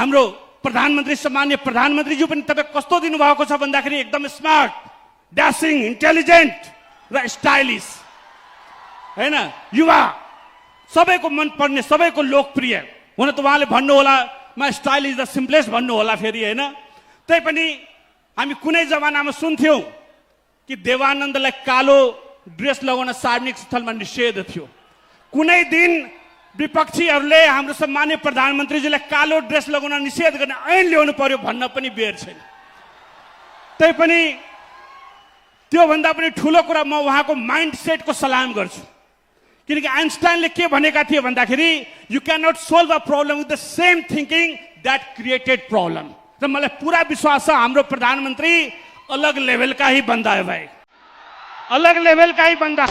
हाम्रो प्रधानमन्त्री सम्माननीय प्रधानमन्त्रीज्यू पनि तपाईँ कस्तो दिनुभएको छ भन्दाखेरि एकदम स्मार्ट, ड्यासिङ, इन्टेलिजेन्ट र स्टाइलिस, हैन, युवा, सबैको मन पर्ने, सबैको लोकप्रिय। हुन त उहाँले भन्नु होला मा स्टाइल इज द सिम्पलेस्ट भन्नु होला फेरि, हैन। तै पनि हामी कुनै जमानामा सुन्थ्यौं कि देवानन्दलाई कालो ड्रेस लगाउन सार्वजनिक स्थलमा निषेध थियो। कुनै दिन विपक्षीहरूले हाम्रो सम्माननीय प्रधानमन्त्रीजीलाई कालो ड्रेस लगाउन निषेध गर्ने ऐन ल्याउनु पर्यो भन्न पनि बेर छैन। तै पनि त्योभन्दा पनि ठुलो कुरा म उहाँको माइन्डसेटको सलाम गर्छु, किनकि आइन्स्टाइनले के भनेका थिए भन्दाखेरि you can not solve a problem with the same thinking that created problem. र मलाई पुरा विश्वास छ हाम्रो प्रधानमन्त्री अलग लेभलका ही बन्दा है भाइ, अलग लेभलका ही बन्दा।